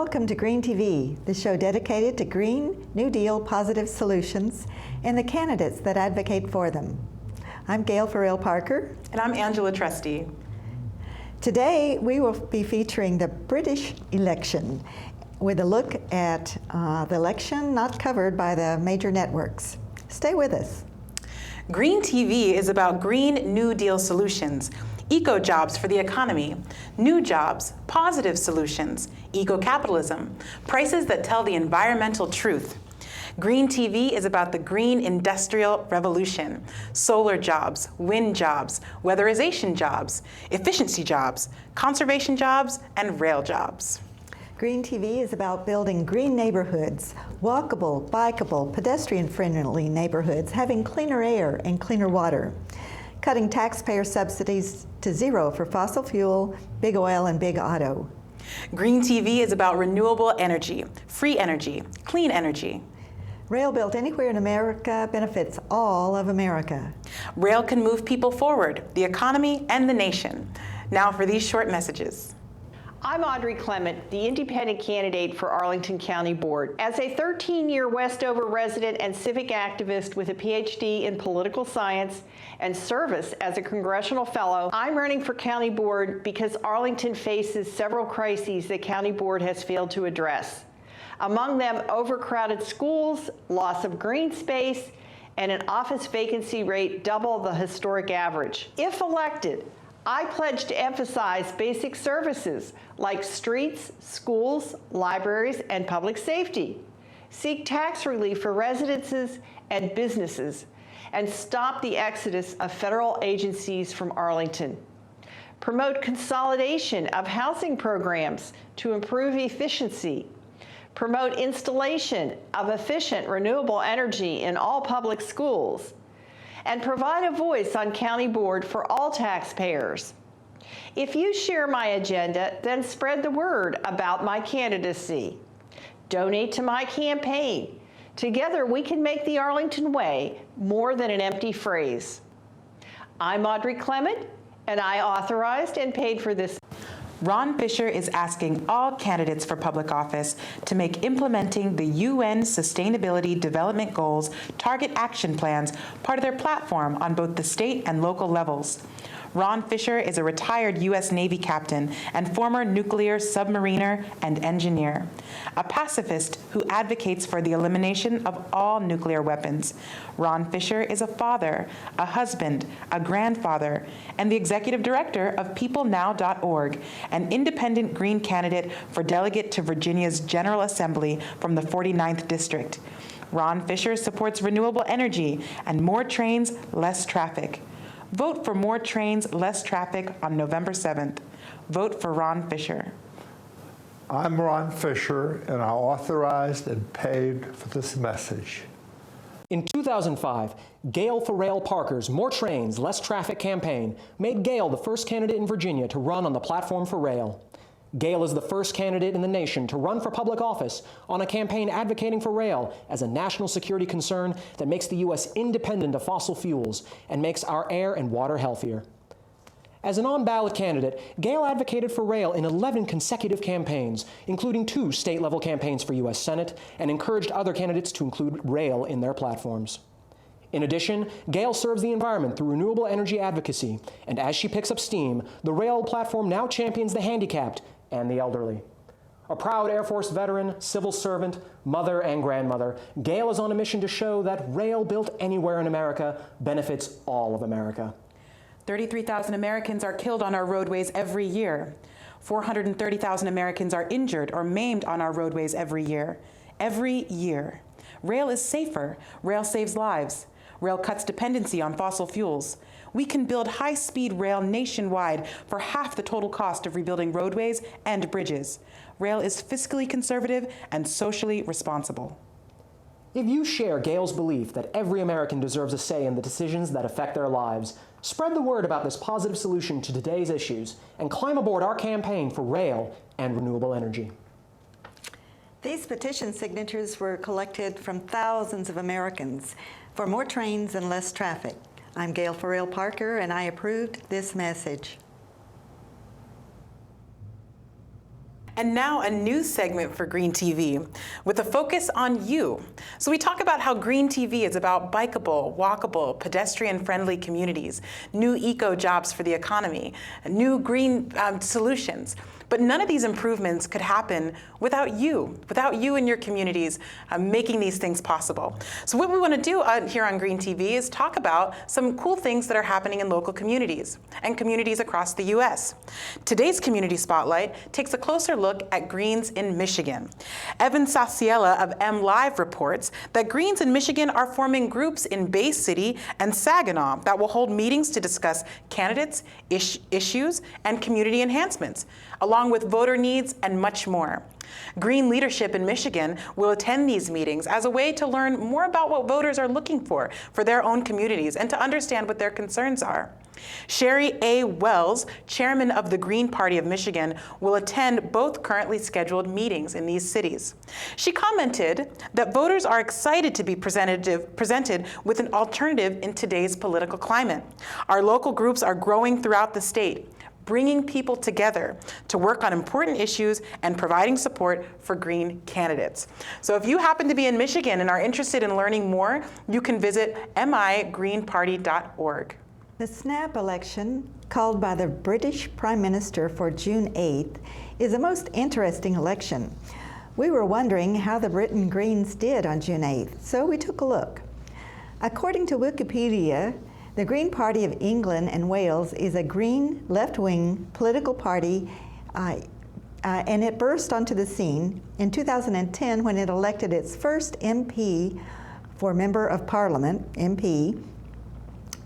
Welcome to Green TV, the show dedicated to Green New Deal positive solutions and the candidates that advocate for them. I'm Gail Ferrell Parker. And I'm Angela Trusty. Today we will be featuring the British election with a look at the election not covered by the major networks. Stay with us. Green TV is about Green New Deal solutions, eco-jobs for the economy, new jobs, positive solutions, eco-capitalism, prices that tell the environmental truth. Green TV is about the green industrial revolution, solar jobs, wind jobs, weatherization jobs, efficiency jobs, conservation jobs, and rail jobs. Green TV is about building green neighborhoods, walkable, bikeable, pedestrian-friendly neighborhoods, having cleaner air and cleaner water, cutting taxpayer subsidies to zero for fossil fuel, big oil, and big auto. Green TV is about renewable energy, free energy, clean energy. Rail built anywhere in America benefits all of America. Rail can move people forward, the economy, and the nation. Now for these short messages. I'm Audrey Clement, the independent candidate for Arlington County Board. As a 13-year Westover resident and civic activist with a PhD in political science and service as a congressional fellow, I'm running for County Board because Arlington faces several crises that County Board has failed to address. Among them, overcrowded schools, loss of green space, and an office vacancy rate double the historic average. If elected, I pledge to emphasize basic services like streets, schools, libraries, and public safety, seek tax relief for residences and businesses, and stop the exodus of federal agencies from Arlington. Promote consolidation of housing programs to improve efficiency. Promote installation of efficient renewable energy in all public schools, and provide a voice on County Board for all taxpayers. If you share my agenda, then spread the word about my candidacy. Donate to my campaign. Together we can make the Arlington way more than an empty phrase. I'm Audrey Clement, and I authorized and paid for this. Ron Fisher is asking all candidates for public office to make implementing the UN Sustainability Development Goals target action plans part of their platform on both the state and local levels. Ron Fisher is a retired U.S. Navy captain and former nuclear submariner and engineer, a pacifist who advocates for the elimination of all nuclear weapons. Ron Fisher is a father, a husband, a grandfather, and the executive director of peoplenow.org, an independent Green candidate for delegate to Virginia's General Assembly from the 49th District. Ron Fisher supports renewable energy and more trains, less traffic. Vote for more trains, less traffic on November 7th. Vote for Ron Fisher. I'm Ron Fisher, and I authorized and paid for this message. In 2005, Gail Ferrell Parker's More Trains, Less Traffic campaign made Gail the first candidate in Virginia to run on the platform for rail. Gail is the first candidate in the nation to run for public office on a campaign advocating for rail as a national security concern that makes the U.S. independent of fossil fuels and makes our air and water healthier. As an on-ballot candidate, Gail advocated for rail in 11 consecutive campaigns, including 2 state-level campaigns for U.S. Senate, and encouraged other candidates to include rail in their platforms. In addition, Gail serves the environment through renewable energy advocacy, and as she picks up steam, the rail platform now champions the handicapped and the elderly. A proud Air Force veteran, civil servant, mother, and grandmother, Gail is on a mission to show that rail built anywhere in America benefits all of America. 33,000 Americans are killed on our roadways every year. 430,000 Americans are injured or maimed on our roadways every year. Every year. Rail is safer. Rail saves lives. Rail cuts dependency on fossil fuels. We can build high-speed rail nationwide for half the total cost of rebuilding roadways and bridges. Rail is fiscally conservative and socially responsible. If you share Gail's belief that every American deserves a say in the decisions that affect their lives, spread the word about this positive solution to today's issues and climb aboard our campaign for rail and renewable energy. These petition signatures were collected from thousands of Americans for more trains and less traffic. I'm Gail Ferrell Parker, and I approved this message. And now a new segment for Green TV with a focus on you. So we talk about how Green TV is about bikeable, walkable, pedestrian-friendly communities, new eco jobs for the economy, new green solutions. But none of these improvements could happen without you in your communities making these things possible. So what we want to do here on Green TV is talk about some cool things that are happening in local communities and communities across the U.S. Today's Community Spotlight takes a closer look at Greens in Michigan. Evan Sasiela of MLive reports that Greens in Michigan are forming groups in Bay City and Saginaw that will hold meetings to discuss candidates, issues, and community enhancements, along with voter needs and much more. Green leadership in Michigan will attend these meetings as a way to learn more about what voters are looking for their own communities and to understand what their concerns are. Sherry A. Wells, chairman of the Green Party of Michigan, will attend both currently scheduled meetings in these cities. She commented that voters are excited to be presented with an alternative in today's political climate. Our local groups are growing throughout the state, bringing people together to work on important issues and providing support for green candidates. So if you happen to be in Michigan and are interested in learning more, you can visit migreenparty.org. The snap election, called by the British Prime Minister for June 8th, is a most interesting election. We were wondering how the Britain Greens did on June 8th, so we took a look. According to Wikipedia, the Green Party of England and Wales is a green, left-wing political party, and it burst onto the scene in 2010 when it elected its first MP for Member of Parliament, MP,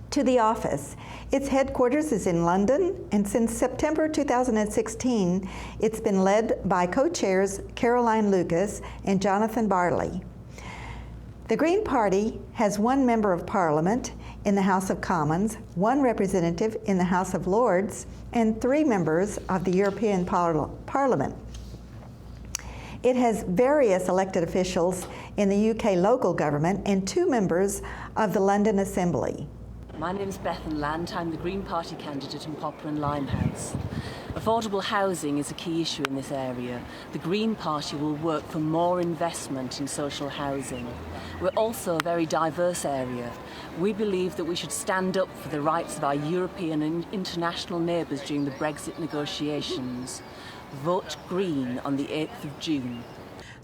to the office. Its headquarters is in London, and since September 2016, it's been led by co-chairs Caroline Lucas and Jonathan Barley. The Green Party has one Member of Parliament in the House of Commons, one representative in the House of Lords, and 3 members of the European Parliament. It has various elected officials in the UK local government and 2 members of the London Assembly. My name is Beth Land. I'm the Green Party candidate in Poplar and Limehouse. Affordable housing is a key issue in this area. The Green Party will work for more investment in social housing. We're also a very diverse area. We believe that we should stand up for the rights of our European and international neighbours during the Brexit negotiations. Vote Green on the 8th of June.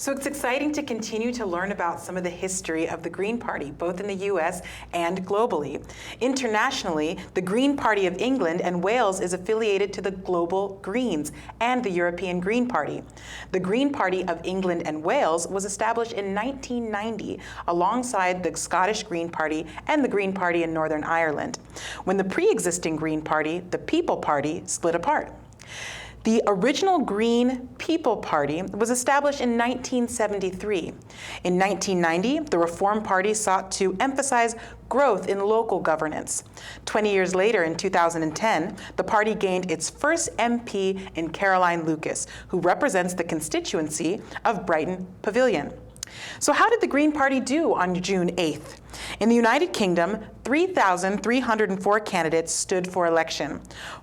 So it's exciting to continue to learn about some of the history of the Green Party, both in the US and globally. Internationally, the Green Party of England and Wales is affiliated to the Global Greens and the European Green Party. The Green Party of England and Wales was established in 1990 alongside the Scottish Green Party and the Green Party in Northern Ireland, when the pre-existing Green Party, the People Party, split apart. The original Green People Party was established in 1973. In 1990, the Reform Party sought to emphasize growth in local governance. 20 years later, in 2010, the party gained its first MP in Caroline Lucas, who represents the constituency of Brighton Pavilion. So how did the Green Party do on June 8th? In the United Kingdom, 3,304 candidates stood for election.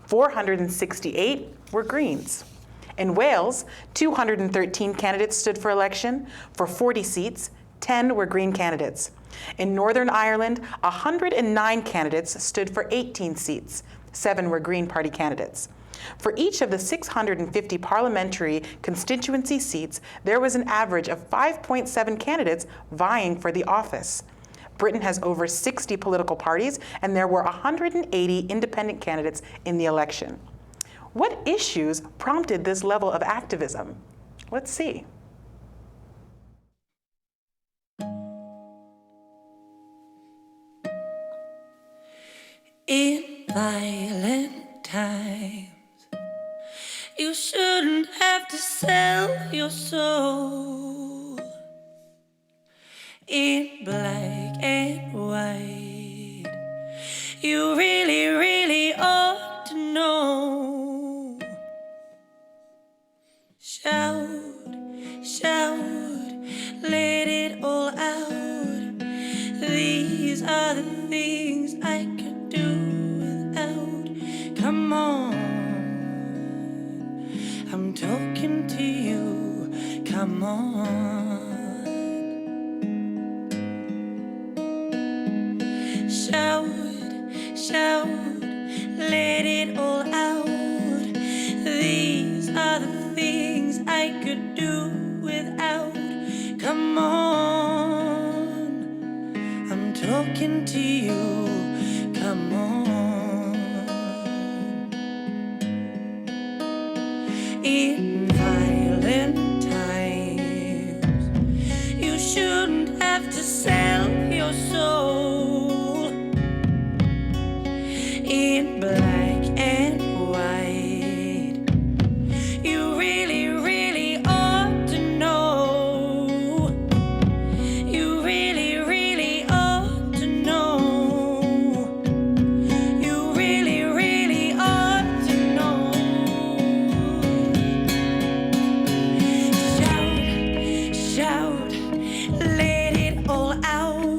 468 were Greens. In Wales, 213 candidates stood for election. For 40 seats, 10 were Green candidates. In Northern Ireland, 109 candidates stood for 18 seats. 7 were Green Party candidates. For each of the 650 parliamentary constituency seats, there was an average of 5.7 candidates vying for the office. Britain has over 60 political parties, and there were 180 independent candidates in the election. What issues prompted this level of activism? Let's see. In violent times, you shouldn't have to sell your soul. In black and white, you really, really ought to know. Shout, shout, let it all out. These are the things I could do without. Come on, I'm talking to you. come on. Shout, shout, let it all out. These are the things I could do without. Come on, I'm talking to you. Come on. In violent times, you shouldn't have to sell your soul. In black and white, you really, really ought to know. You really, really ought to know. You really, really ought to know. Shout, shout, let it all out.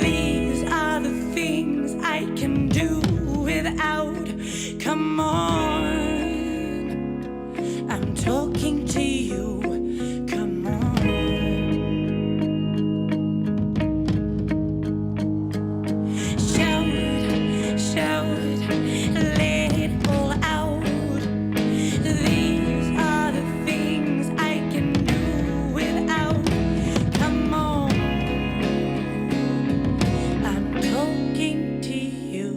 These are the things I can do without. Come on, I'm talking to you. Come on. Shout, shout, let it all out. These are the things I can do without. Come on, I'm talking to you.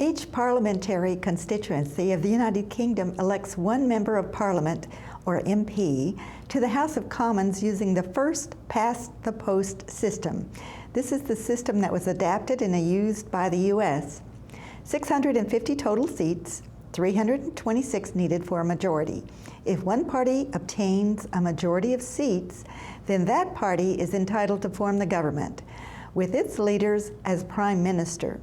Each parliamentary constituency of the United Kingdom elects one member of Parliament, or MP, to the House of Commons using the first past the post system. This is the system that was adapted and used by the US. 650 total seats, 326 needed for a majority. If one party obtains a majority of seats, then that party is entitled to form the government, with its leaders as prime minister.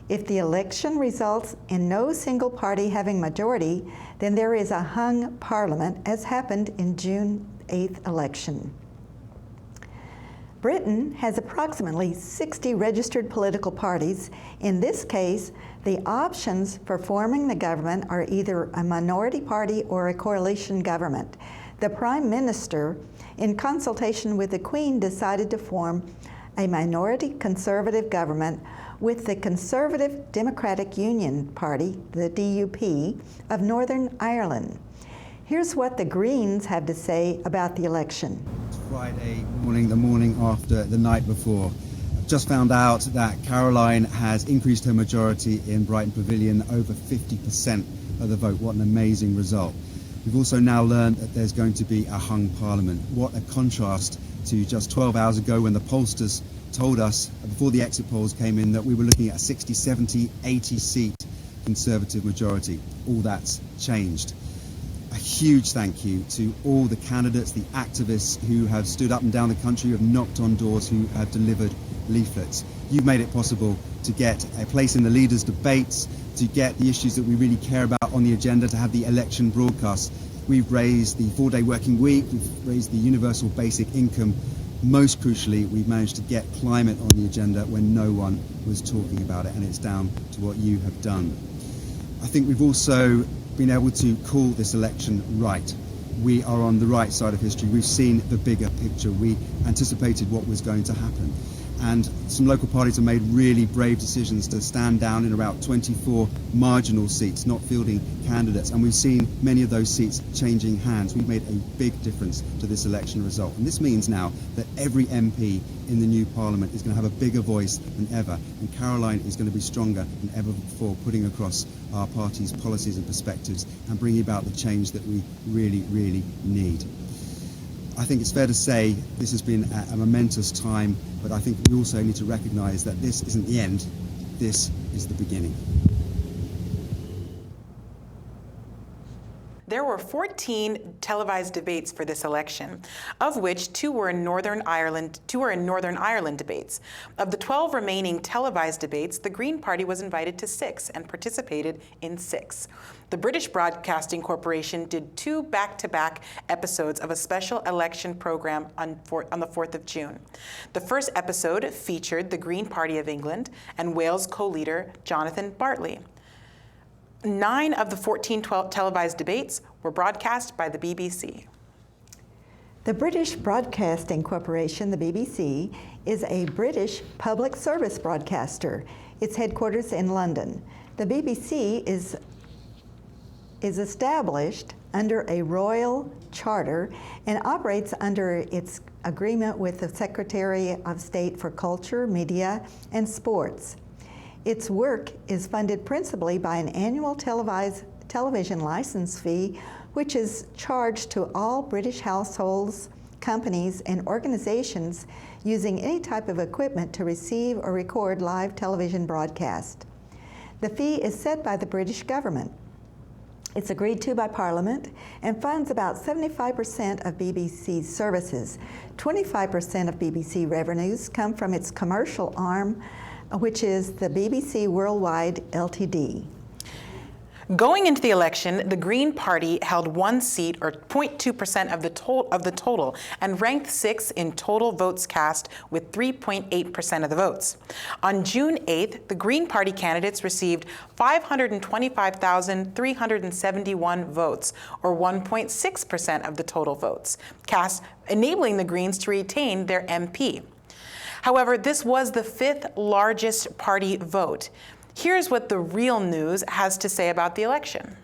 If the election results in no single party having majority, then there is a hung parliament, as happened in June 8th election. Britain has approximately 60 registered political parties. In this case, the options for forming the government are either a minority party or a coalition government. The Prime Minister, in consultation with the Queen, decided to form a minority conservative government with the Conservative Democratic Union Party, the DUP, of Northern Ireland. Here's what the Greens have to say about the election. Friday morning, the morning after the night before. I've just found out that Caroline has increased her majority in Brighton Pavilion, over 50% of the vote. What an amazing result. We've also now learned that there's going to be a hung parliament. What a contrast to just 12 hours ago when the pollsters told us, before the exit polls came in, that we were looking at a 60, 70, 80 seat Conservative majority. All that's changed. A huge thank you to all the candidates, the activists who have stood up and down the country, who have knocked on doors, who have delivered leaflets. You've made it possible to get a place in the leaders' debates, to get the issues that we really care about on the agenda, to have the election broadcast. We've raised the 4-day working week, we've raised the universal basic income. Most crucially, we've managed to get climate on the agenda when no one was talking about it, and it's down to what you have done. I think we've also been able to call this election right. We are on the right side of history. We've seen the bigger picture. We anticipated what was going to happen. And some local parties have made really brave decisions to stand down in about 24 marginal seats, not fielding candidates. And we've seen many of those seats changing hands. We've made a big difference to this election result. And this means now that every MP in the new Parliament is going to have a bigger voice than ever. And Caroline is going to be stronger than ever before, putting across our party's policies and perspectives and bringing about the change that we really, really need. I think it's fair to say this has been a momentous time, but I think we also need to recognise that this isn't the end, this is the beginning. There were 14 televised debates for this election, of which two were in Northern Ireland debates. Of the 12 remaining televised debates, the Green Party was invited to 6 and participated in 6. The British Broadcasting Corporation did 2 back-to-back episodes of a special election program on the 4th of June. The first episode featured the Green Party of England and Wales co-leader Jonathan Bartley. 9 of the 14 televised debates were broadcast by the BBC. The British Broadcasting Corporation, the BBC, is a British public service broadcaster. Its headquarters in London. The BBC is established under a royal charter and operates under its agreement with the Secretary of State for Culture, Media, and Sports. Its work is funded principally by an annual television license fee, which is charged to all British households, companies, and organizations using any type of equipment to receive or record live television broadcast. The fee is set by the British government. It's agreed to by Parliament and funds about 75% of BBC's services. 25% of BBC revenues come from its commercial arm, which is the BBC Worldwide Ltd. Going into the election, the Green Party held 1 seat, or 0.2% of the total, and ranked 6th in total votes cast with 3.8% of the votes. On June 8th, the Green Party candidates received 525,371 votes, or 1.6% of the total votes cast, enabling the Greens to retain their MP. However, this was the 5th largest party vote. Here's what the Real News has to say about the election.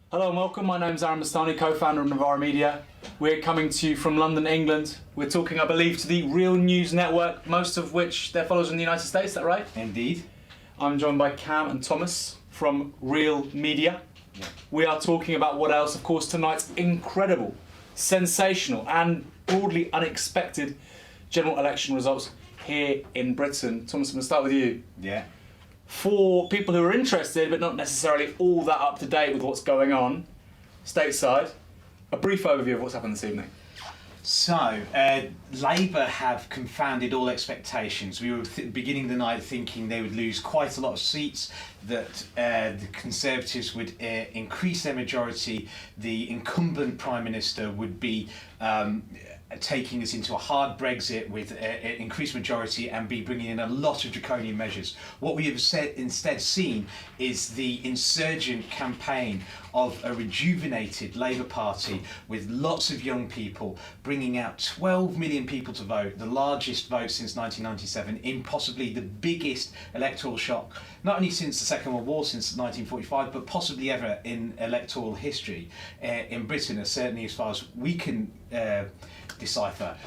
Hello and welcome. My name's Aaron Bastani, co-founder of Novara Media. We're coming to you from London, England. We're talking, I believe, to the Real News Network, most of which their followers in the United States. Is that right? Indeed. I'm joined by Cam and Thomas from Real Media. Yeah. We are talking about what else, of course, tonight's incredible, sensational and broadly unexpected general election results here in Britain. Thomas, I'm going to start with you. Yeah. For people who are interested but not necessarily all that up to date with what's going on stateside, a brief overview of what's happened this evening. So, Labour have confounded all expectations. We were beginning the night thinking they would lose quite a lot of seats, that the Conservatives would increase their majority, the incumbent Prime Minister would be taking us into a hard Brexit with an increased majority and be bringing in a lot of draconian measures. What we have instead seen is the insurgent campaign of a rejuvenated Labour Party with lots of young people bringing out 12 million people to vote, the largest vote since 1997, in possibly the biggest electoral shock, not only since the Second World War, since 1945, but possibly ever in electoral history in Britain, certainly as far as we can decipher.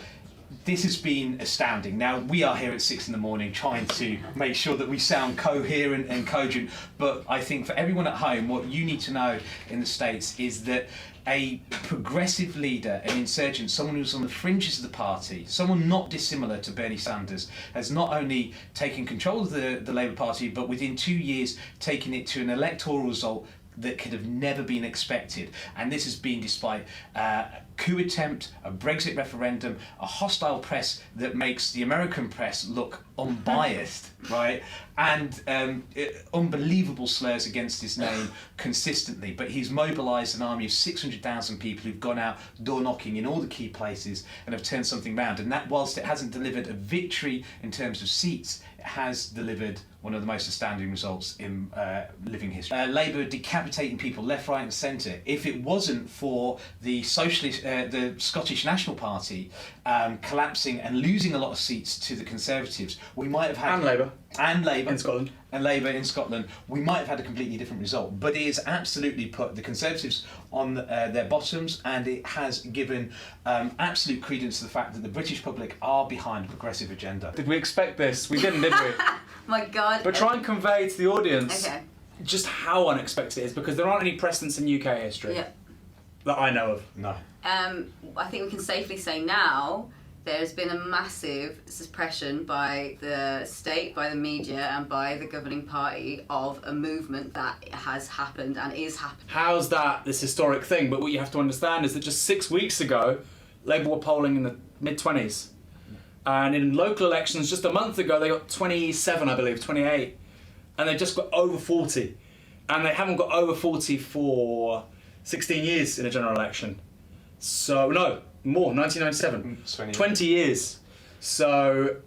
This has been astounding. Now, we are here at 6 in the morning trying to make sure that we sound coherent and cogent, but I think for everyone at home, what you need to know in the States is that a progressive leader, an insurgent, someone who's on the fringes of the party, someone not dissimilar to Bernie Sanders, has not only taken control of the Labour Party, but within 2 years taken it to an electoral result that could have never been expected. And this has been despite a coup attempt, a Brexit referendum, a hostile press that makes the American press look unbiased, right? And unbelievable slurs against his name consistently. But he's mobilised an army of 600,000 people who've gone out door knocking in all the key places and have turned something round. And that, whilst it hasn't delivered a victory in terms of seats, it has delivered one of the most astounding results in living history. Labour decapitating people left, right and centre. If it wasn't for the socialist, the Scottish National Party collapsing and losing a lot of seats to the Conservatives, we might have had... And Labour. In Scotland. And Labour in Scotland, we might have had a completely different result. But it has absolutely put the Conservatives on their bottoms, and it has given absolute credence to the fact that the British public are behind a progressive agenda. Did we expect this? We didn't, did we? My God. But try and convey to the audience just how unexpected it is, because there aren't any precedents in UK history that I know of. No. I think we can safely say now there's been a massive suppression by the state, by the media, and by the governing party of a movement that has happened and is happening. How's that this historic thing? But what you have to understand is that just 6 weeks ago, Labour were polling in the mid-20s. And in local elections just a month ago, they got 27, I believe, 28. And they just got over 40. And they haven't got over 40 for 16 years in a general election. So, no, more, 1997. 20 years. So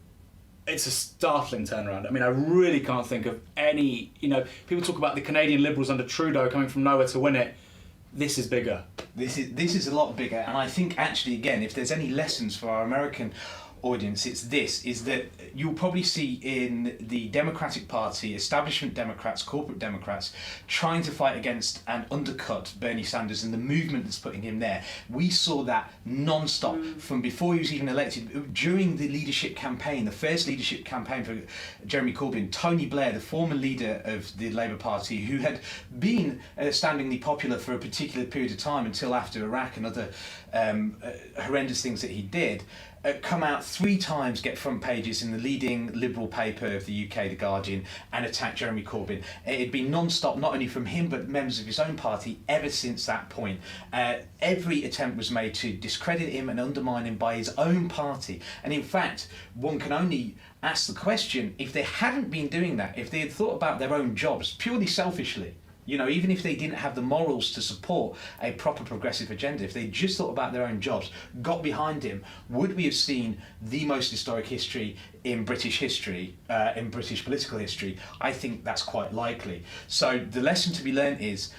it's a startling turnaround. I mean, I really can't think of any, people talk about the Canadian Liberals under Trudeau coming from nowhere to win it. This is bigger. This is a lot bigger, and I think actually, again, if there's any lessons for our American audience, is that you'll probably see in the Democratic Party, establishment Democrats, corporate Democrats, trying to fight against and undercut Bernie Sanders and the movement that's putting him there. We saw that non-stop from before he was even elected. During the leadership campaign, the first leadership campaign for Jeremy Corbyn, Tony Blair, the former leader of the Labour Party, who had been astoundingly popular for a particular period of time until after Iraq and other horrendous things that he did, come out 3 times, get front pages in the leading Liberal paper of the UK, The Guardian, and attack Jeremy Corbyn. It had been non-stop, not only from him, but members of his own party, ever since that point. Every attempt was made to discredit him and undermine him by his own party. And in fact, one can only ask the question, if they hadn't been doing that, if they had thought about their own jobs, purely selfishly, even if they didn't have the morals to support a proper progressive agenda, if they just thought about their own jobs, got behind him, would we have seen the most historic history in British history, in British political history? I think that's quite likely. So the lesson to be learnt is,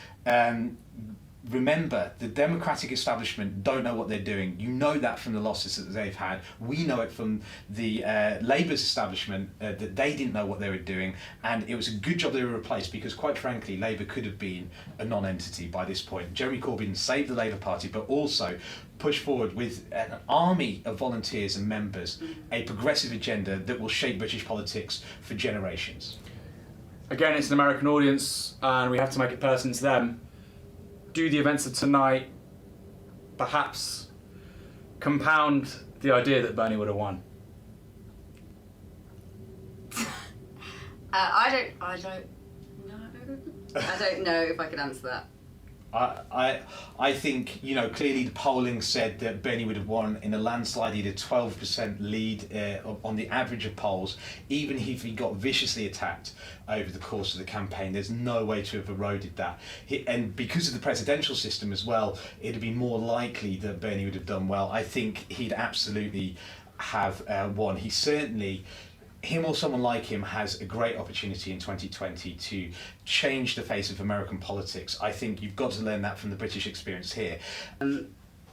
remember, the Democratic establishment don't know what they're doing. You know that from the losses that they've had. We know it from the Labour's establishment, that they didn't know what they were doing, and it was a good job they were replaced, because quite frankly, Labour could have been a non-entity by this point. Jeremy Corbyn saved the Labour Party, but also pushed forward with an army of volunteers and members, a progressive agenda that will shape British politics for generations. Again, it's an American audience, and we have to make it personal to them. Do the events of tonight perhaps compound the idea that Bernie would have won? I don't know if I could answer that. I think, clearly the polling said that Bernie would have won in a landslide. He had a 12% lead on the average of polls. Even if he got viciously attacked over the course of the campaign, there's no way to have eroded that. And because of the presidential system as well, it'd be more likely that Bernie would have done well. I think he'd absolutely have won. He certainly, him or someone like him, has a great opportunity in 2020 to change the face of American politics. I think you've got to learn that from the British experience here.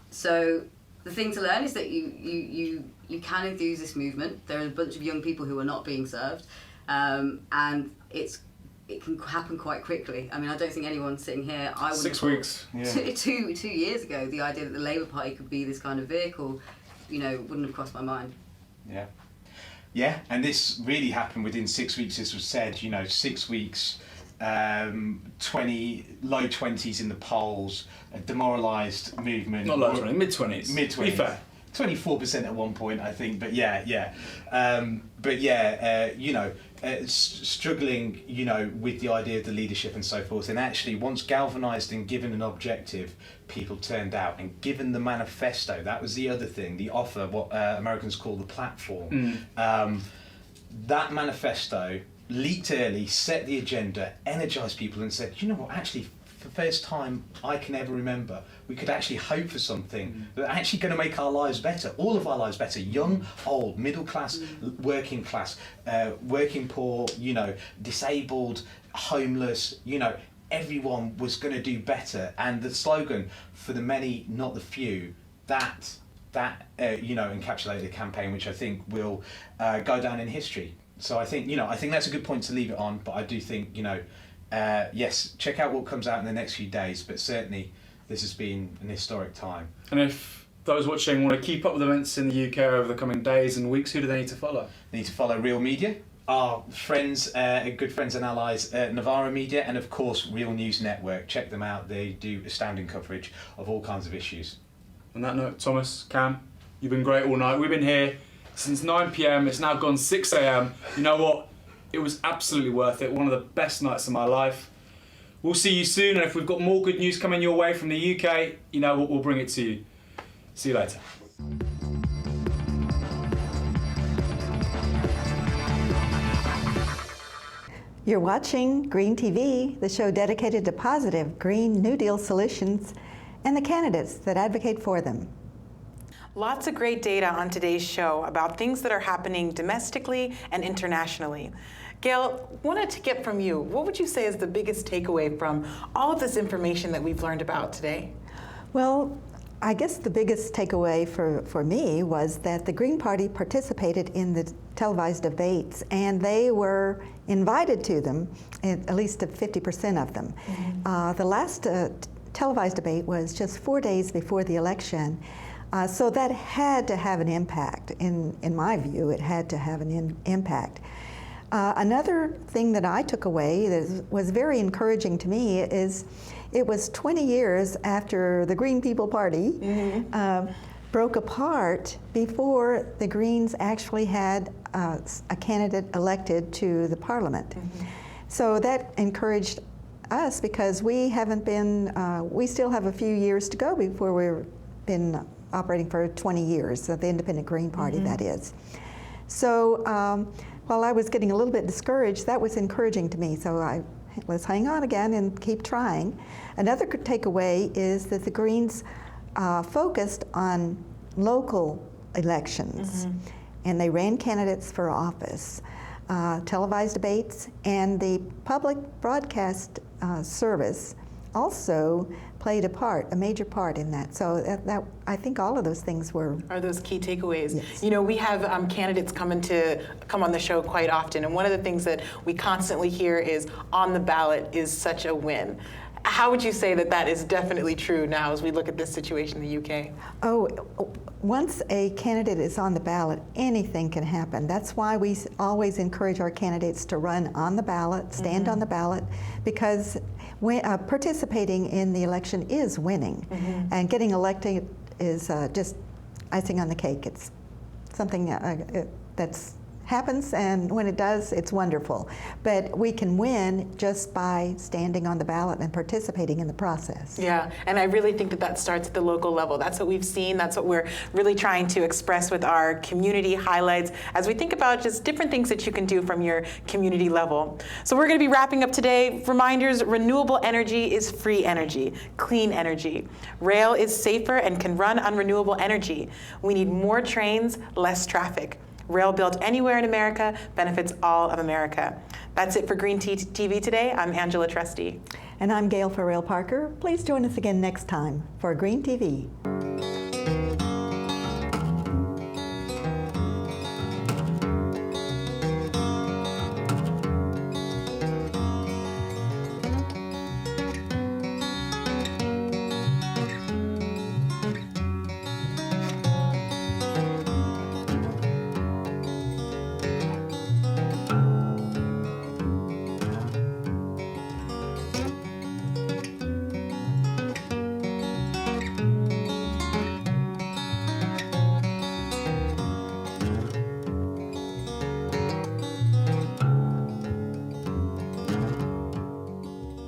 So the thing to learn is that you can enthuse this movement. There are a bunch of young people who are not being served, and it can happen quite quickly. I mean, I don't think anyone sitting here, I would 6 weeks. Yeah. 2 years ago, the idea that the Labour Party could be this kind of vehicle, wouldn't have crossed my mind. Yeah. Yeah, and this really happened within 6 weeks, as was said, 6 weeks, 20, low 20s in the polls, a demoralised movement. Not low 20s, mid-20s. Mid-20s. Be fair. 24% at one point, I think, but struggling, with the idea of the leadership and so forth. And actually, once galvanised and given an objective, people turned out. And given the manifesto, that was the other thing, the offer, what Americans call the platform. That manifesto leaked early, set the agenda, energised people and said, actually, for the first time I can ever remember, we could actually hope for something that's actually going to make our lives better, all of our lives better, young, old, middle class, working class, working poor, disabled, homeless, everyone was going to do better. And the slogan, for the many, not the few, that encapsulated the campaign, which I think will go down in history. So I think that's a good point to leave it on, but I do think, yes, check out what comes out in the next few days, but certainly this has been an historic time. And if those watching want to keep up with events in the UK over the coming days and weeks, who do they need to follow? They need to follow Real Media, our friends, good friends and allies, Novara Media, and of course Real News Network. Check them out, they do astounding coverage of all kinds of issues. On that note, Thomas, Cam, You've been great all night. We've been here since 9 p.m. It's now gone 6 a.m. You know what? It was absolutely worth it. One of the best nights of my life. We'll see you soon, and if we've got more good news coming your way from the UK, you know what, we'll bring it to you. See you later. You're watching Green TV, the show dedicated to positive Green New Deal solutions and the candidates that advocate for them. Lots of great data on today's show about things that are happening domestically and internationally. Gail, wanted to get from you, what would you say is the biggest takeaway from all of this information that we've learned about today? Well, I guess the biggest takeaway for me was that the Green Party participated in the televised debates, and they were invited to them, at least 50% of them. The last televised debate was just 4 days before the election, so that had to have an impact. In my view, it had to have an impact. Another thing that I took away that was very encouraging to me is it was 20 years after the Green People Party broke apart before the Greens actually had a candidate elected to the Parliament. So that encouraged us because we haven't been, we still have a few years to go before we've been operating for 20 years, the Independent Green Party, that is. So while I was getting a little bit discouraged, that was encouraging to me. So let's hang on again and keep trying. Another takeaway is that the Greens focused on local elections, and they ran candidates for office, televised debates, and the public broadcast service also played a major part in that. So that I think all of those things are those key takeaways. Yes. You know, we have candidates come on the show quite often, and one of the things that we constantly hear is on the ballot is such a win. How would you say that that is definitely true now as we look at this situation in the UK? Oh, once a candidate is on the ballot, anything can happen. That's why we always encourage our candidates to run on the ballot, stand on the ballot, because participating in the election is winning. And getting elected is just icing on the cake. It's something that's happens, and when it does, it's wonderful. But we can win just by standing on the ballot and participating in the process. Yeah, and I really think that that starts at the local level. That's what we've seen. That's what we're really trying to express with our community highlights as we think about just different things that you can do from your community level. So we're going to be wrapping up today. Reminders, renewable energy is free energy, clean energy. Rail is safer and can run on renewable energy. We need more trains, less traffic. Rail built anywhere in America benefits all of America. That's it for Green TV today. I'm Angela Trusty. And I'm Gail Ferrell Parker. Please join us again next time for Green TV.